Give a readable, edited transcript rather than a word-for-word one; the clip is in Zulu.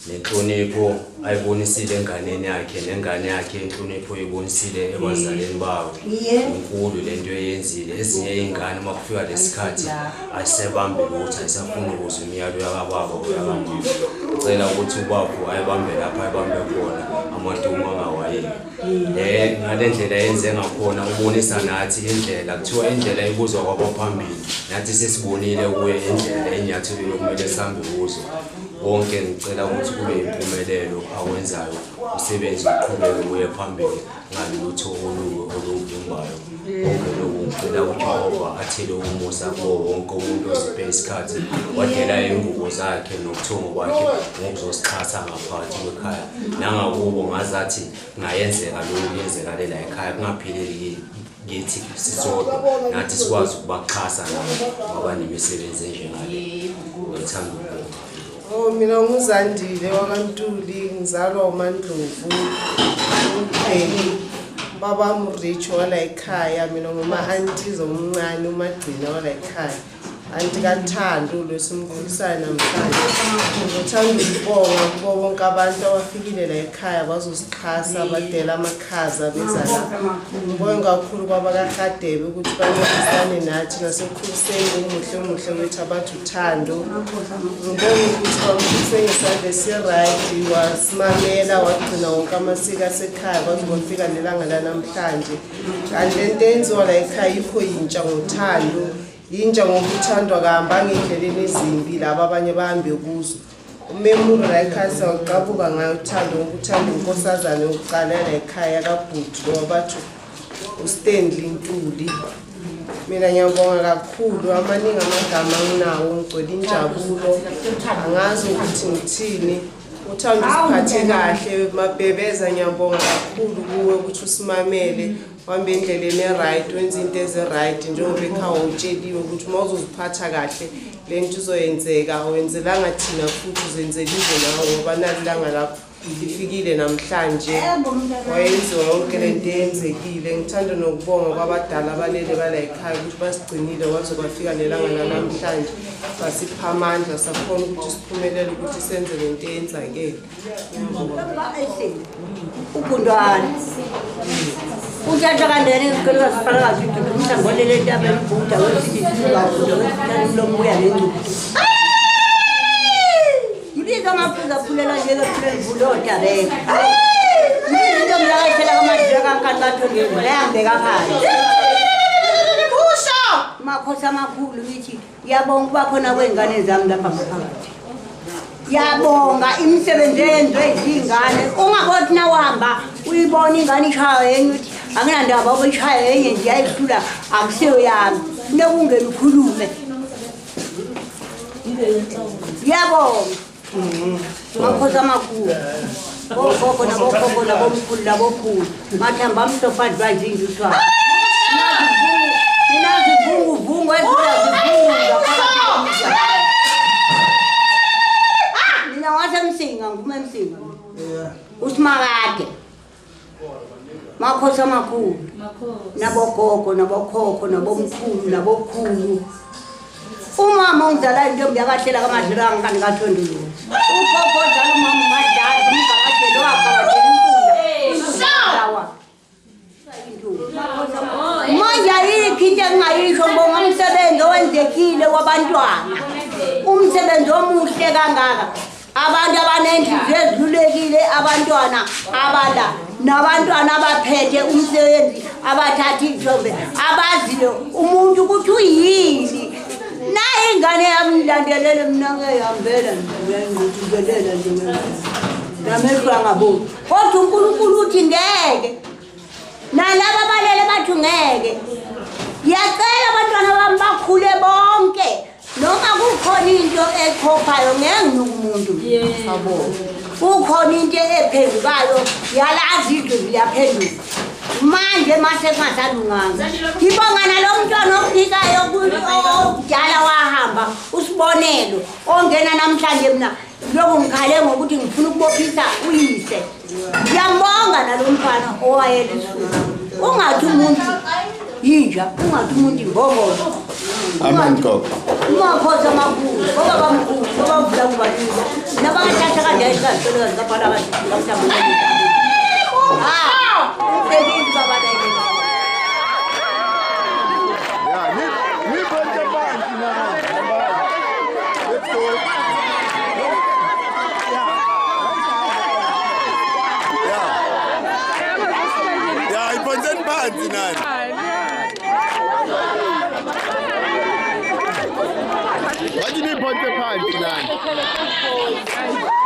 Nenhlonipho ayibonisile enganeni yakhe nengane yakhe inhlonipho ayibonisile ebazaleni bawo inkulu lento eyenzile ezinye izingane makufika lesikhathi ayisebambe ukuthi ayisafuna ukuzwa imiyalo yakababa uyakamama ucela ukuthi ubaba ayibambe lapha ayibambe khona amadumo angawayeki ngalendlela yenze ngakhona ubonisa nathi indlela kuthiwa indlela ibuzwa kwabaphambili nathi sesibonile kuye indlela enyathelo lokumele sihambe kuzo bonke ngicela ukuthi kube impumelelo awenzayo usebenze uqhubeke uye phambili ngalutho oluvumbayo bonke lokhu ngicela uJehova athele umusa kuwo wonke umuntu osiphe isikhathi wadela ingubo zakhe nokuthongo kwakhe ngokuzosixhasa ngaphakathi kwekhaya nangakubo ngazathi ngayenzeka lokhu yenzekelela ekhaya kungaphileli ngithi sisodwa nathi sikwazi ukubaxhasa ngoba nemisebenzi enjengale ngithanda mina nguzandile wakantuli ngizalwa uMandlovu uBheki baba mRich wala ekhaya mina ngoma aunties omncane uMagcina wala ekhaya anti kaThando losimkhulisana namhlanje ngithanda ukubonga kubo bonke abantu abafikile la ekhaya bazosixhasa abadela amakhaza bezala ngibonga kakhulu kwabakaHadebe ukuthi bancedisane nathi nasekhuliseni umuhle wethu abathi uThando ngibonga ukuthi bamkhulise ngesandla esiright wasimamela wagcina wonke amasiko asekhaya bazofika nelanga lanamhlanje kanti lento enziwa la ekhaya ikho yintsha ngothando inja ngokuthandwa kahamba ngendleleni ezimbi laba abanye bahambe kuzo uMemuru Raikasa uqabuka ngayo uthando ngokuthanda inkosazana yokuqala ekhaya kaBhuti ngobathu uStanley Ntuli mina ngiyabonga kakhulu amaningi amagama nginawo ngicela injabulo angazi ukuthi ngithini uthando usiphathe kahle mabhebeza ngiyabonga kakhulu kuwe ukuthi usimamele wambe indleleni eright wenza into eziright njengoba ekhaya utsheliwe ukuthi mawuzoziphatha kahle lento izoyenzeka wenzelanga thina futhi uzenzela indlela ngoba nalilanga lakho lifikile namhlanje wayenziwa yonke lento eyenzekile ngithanda nokubonga kwabadala abalele bala ekhaya ukuthi basigcinile kwaze kwafika nelanga namhlanje basipha amandla sakhona ukuthi siphumelele ukuthi senze lento eyenzakele ukundwana Ujaja kandeni ngicela sifana kathi ngomhlangolele ntaba embuda wesithi sizawulo wesithi lomuya lencu. Ibiza amaphuza aphulela njengephulela ivulota beka into mlakathela kamadila kankanikathongeni layambeka phansi makhosi amakhulu ngithi yabonga ukuba khona kwey'ngane zami lapha ngaphakathi yabonga imisebenzi eyenziwe izingane ungabothi nawahamba uyibona ingane ishaya yenye uthi anginandaba ukuyishaya yenye nje yayihlula akusiyo yami nekungena ukhulume yabonga makhosi amakhulu bogogo nabogogo nabomkhulu nabokhulu mathamba amhlophathi bazinje uthiwa mina zivunguvungu eziyazivunga mina wasemsinga ngume msinga usimakade makhosi amakhulu nabogogo nabokhokho nabomkhulu nabokhulu umama ungizala intombi yakahlela kamadlela kankanikathondolo ugogo ozala umama umadala umgabadelo wagabadela inkunda manje ayikho into engingayisho ngibonga umsebenzi owenzekile wabantwana umsebenzi omuhle kangaka abantu abanenhliziyo ezilulekile abantwana abala nabantwana abaphethe umsebenzi abathatha ithombe abaziyo umuntu ukuthi uyini naye ingane yami ilandelele mina ngeyihambela ngibelela nje namehlo angaboni kodwa uNkulunkulu uthi ngeke nalaba balele bathi ngeke yacela abantwana bami bakhule bonke noma kukhona into ekhophayo ngeke nginuka umuntu yabo kukhona into ephendukayo yalazi idlu liyaphenduka manje mase kungasalunganga ngibonga nalomntwana ofikayo okudala wahamba usibonelo ongena namhlanje mina lokho ngikhale ngokuthi ngifuna ukubophisa uyise ngiyambonga nalomntwana owayelisuku ungathi umuntu yinja ungathi umuntu imbongolo amen gogo makhosi amakhulu ngoba bamkhulu ngoba uvula kubalula nabangathatha kanje isikhathi ngaphala kathi ngamthamba What did you put the pants in?